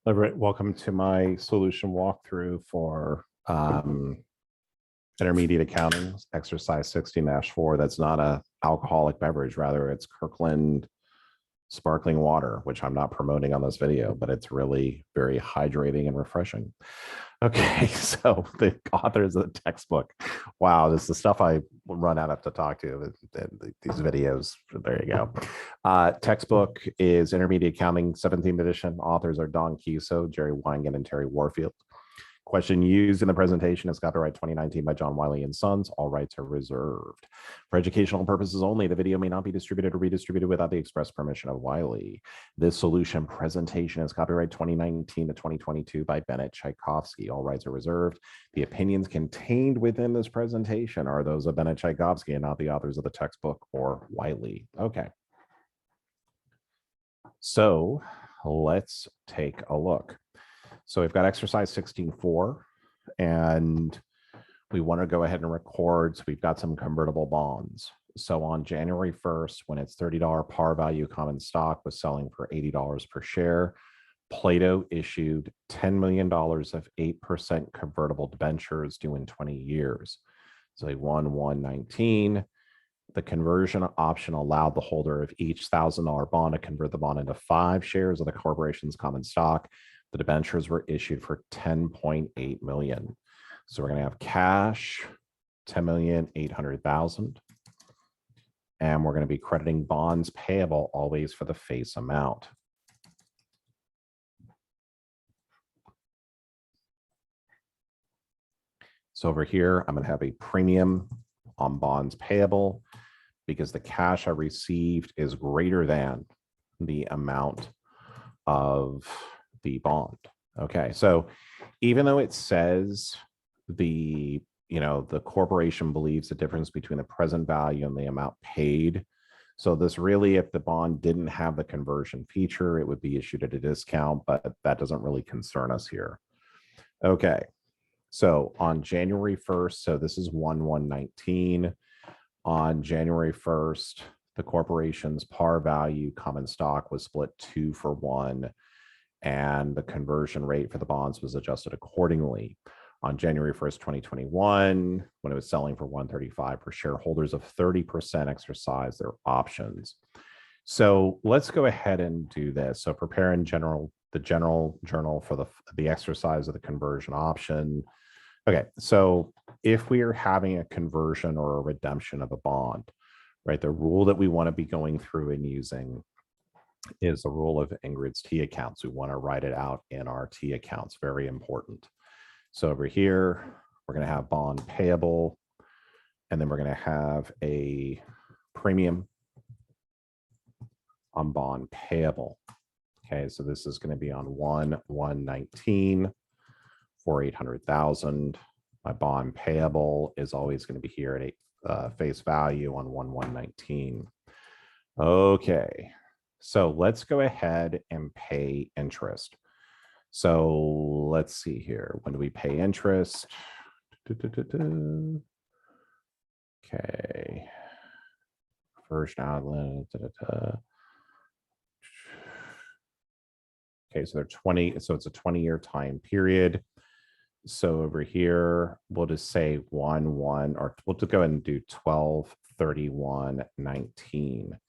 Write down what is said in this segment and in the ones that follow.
All right, welcome to my solution walkthrough for intermediate accounting, exercise 16-4. That's not a alcoholic beverage, rather it's Kirkland sparkling water, which I'm not promoting on this video, but it's really very hydrating and refreshing. Okay, so the authors of the textbook. Wow, this is the stuff I run out of to talk to. These videos, there you go. Textbook is Intermediate Accounting, 17th edition. Authors are Don Cuso, Jerry Weingen, and Terry Warfield. Question used in the presentation is copyright 2019 by John Wiley and Sons. All rights are reserved. For educational purposes only, the video may not be distributed or redistributed without the express permission of Wiley. This solution presentation is copyright 2019 to 2022 by Bennett Tchaikovsky. All rights are reserved. The opinions contained within this presentation are those of Bennett Tchaikovsky and not the authors of the textbook or Wiley. Okay. So let's take a look. So we've got exercise 16.4, and we want to go ahead and record. So we've got some convertible bonds. So on January 1st, when it's $30 par value common stock was selling for $80 per share, Plato issued $10 million of 8% convertible debentures due in 20 years. So 1/1/19. The conversion option allowed the holder of each $1,000 bond to convert the bond into 5 shares of the corporation's common stock. The debentures were issued for $10.8 million. So we're going to have cash, $10,800,000. And we're going to be crediting bonds payable always for the face amount. So over here, I'm going to have a premium on bonds payable because the cash I received is greater than the amount of the bond. Okay, so even though it says the corporation believes the difference between the present value and the amount paid, so this really, if the bond didn't have the conversion feature, it would be issued at a discount, but that doesn't really concern us here. Okay, so on January 1st, so this is 1/1/19. On January 1st, the corporation's par value common stock was split 2-for-1, and the conversion rate for the bonds was adjusted accordingly. On January 1st, 2021, when it was selling for $135 per share, holders of 30% exercised their options. So let's go ahead and do this. So prepare in the general journal for the exercise of the conversion option. Okay, so if we are having a conversion or a redemption of a bond, right, the rule that we want to be going through and using is the rule of Ingrid's T accounts. We want to write it out in our T accounts. Very important. So over here, we're going to have bond payable, and then we're going to have a premium on bond payable. Okay, so this is going to be on 1/1/19 for $800,000. My bond payable is always going to be here at face value on 1/1/19. Okay. So let's go ahead and pay interest. So let's see here. When do we pay interest? Okay. First outlet. Okay, so they're 20. So it's a 20-year time period. So over here, we'll just say 1/1, or we'll just go ahead and do 12/31/19.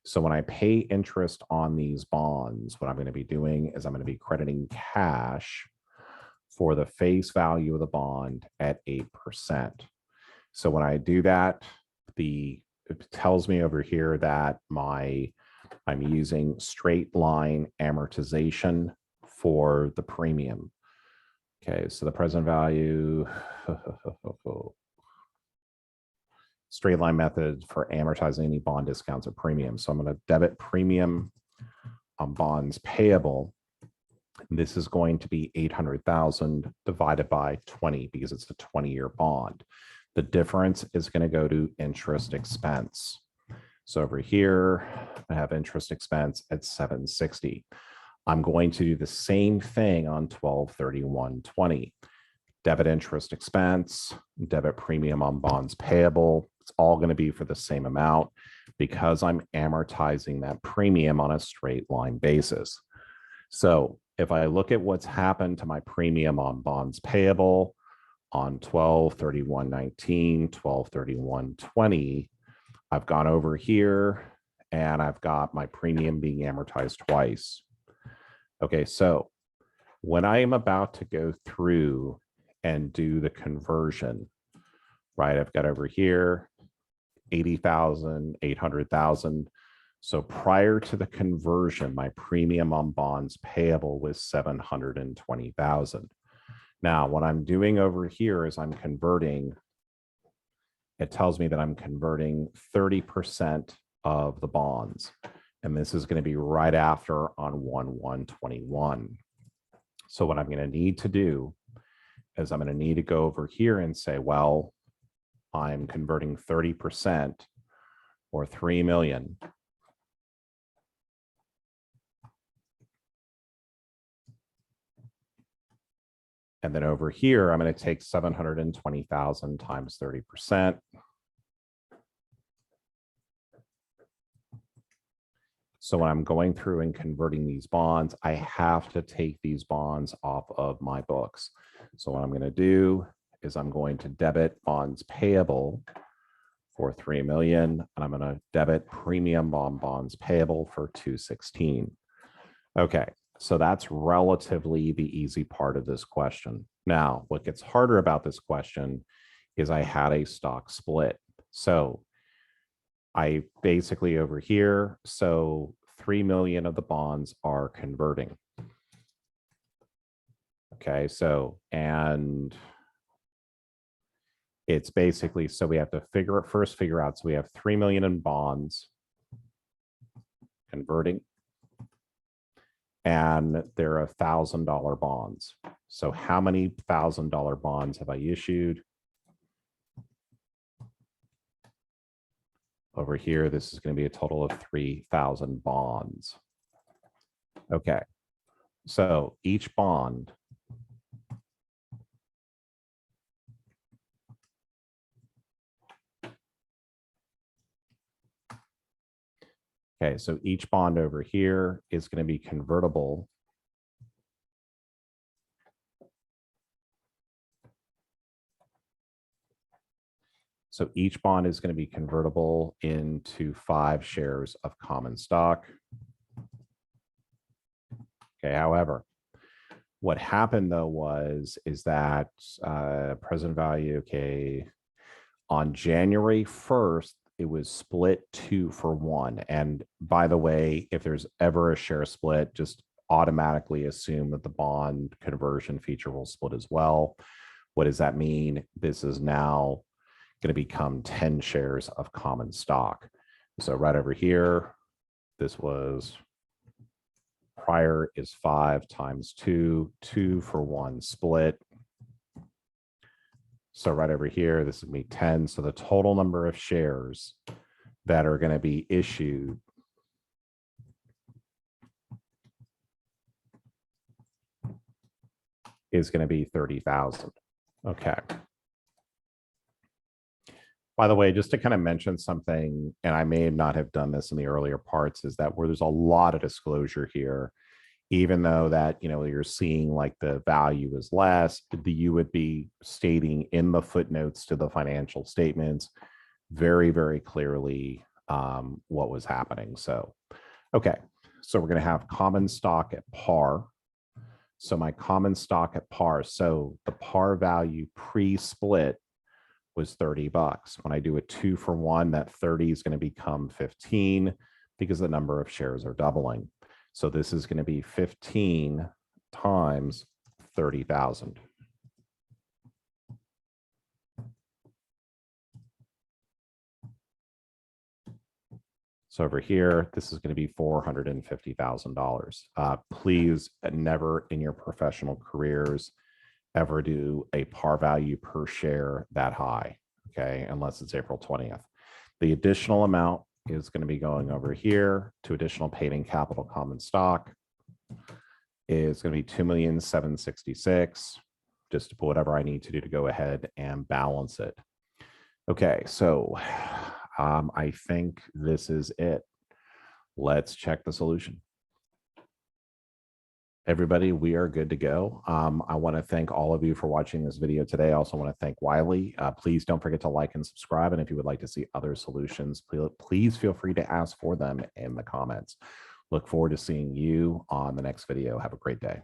So when I pay interest on these bonds, what I'm going to be doing is I'm going to be crediting cash for the face value of the bond at 8%. So when I do that, it tells me over here that I'm using straight line amortization for the premium. Okay, so the present value, straight line method for amortizing any bond discounts or premiums. So I'm going to debit premium on bonds payable. This is going to be 800,000 divided by 20 because it's a 20-year bond. The difference is going to go to interest expense. So over here, I have interest expense at 760. I'm going to do the same thing on 12/31/20. Debit interest expense, debit premium on bonds payable. It's all going to be for the same amount because I'm amortizing that premium on a straight line basis. So if I look at what's happened to my premium on bonds payable on 12/31/19, 12/31/20, I've gone over here and I've got my premium being amortized twice. Okay, so when I am about to go through and do the conversion, right, I've got over here 80,000, 800,000. So prior to the conversion, my premium on bonds payable was 720,000. Now, what I'm doing over here is I'm converting, it tells me that I'm converting 30% of the bonds. And this is going to be right after on 1/1/21. So what I'm going to need to do is I'm going to need to go over here and say, well, I'm converting 30% or 3 million. And then over here, I'm going to take 720,000 times 30%. So when I'm going through and converting these bonds, I have to take these bonds off of my books. So what I'm going to do is I'm going to debit bonds payable for 3 million, and I'm going to debit premium on bonds payable for 216. Okay, so that's relatively the easy part of this question. Now, what gets harder about this question is I had a stock split. So I basically over here, so 3 million of the bonds are converting. Okay, so, and it's basically, so we have to first figure out, so we have 3 million in bonds converting, and they're $1,000 bonds. So how many $1,000 bonds have I issued? Over here, this is going to be a total of 3,000 bonds. Okay, so each bond so each bond over here is going to be convertible So each bond is going to be convertible into 5 shares of common stock. Okay, however, what happened though is that present value, okay, on January 1st, it was split 2-for-1. And by the way, if there's ever a share split, just automatically assume that the bond conversion feature will split as well. What does that mean? This is now going to become 10 shares of common stock. So right over here, this was prior is 5 times 2, 2-for-1 split. So right over here, this would be 10. So the total number of shares that are going to be issued is going to be 30,000. Okay. By the way, just to kind of mention something, and I may not have done this in the earlier parts, is that where there's a lot of disclosure here, even though that, you know, you're seeing like the value is less, you would be stating in the footnotes to the financial statements very, very clearly what was happening. So, okay, so we're going to have common stock at par. So my common stock at par, so the par value pre-split was $30. When I do a 2-for-1, that 30 is going to become 15 because the number of shares are doubling. So this is going to be 15 times 30,000. So over here, this is going to be $450,000. Please never in your professional careers ever do a par value per share that high, okay, unless it's April 20th. The additional amount is going to be going over here to additional paid in capital common stock is going to be 2,766,000, just to put whatever I need to do to go ahead and balance it. Okay, so I think this is it. Let's check the solution. Everybody, we are good to go. I want to thank all of you for watching this video today. I also want to thank Wiley. Please don't forget to like and subscribe. And if you would like to see other solutions, please feel free to ask for them in the comments. Look forward to seeing you on the next video. Have a great day.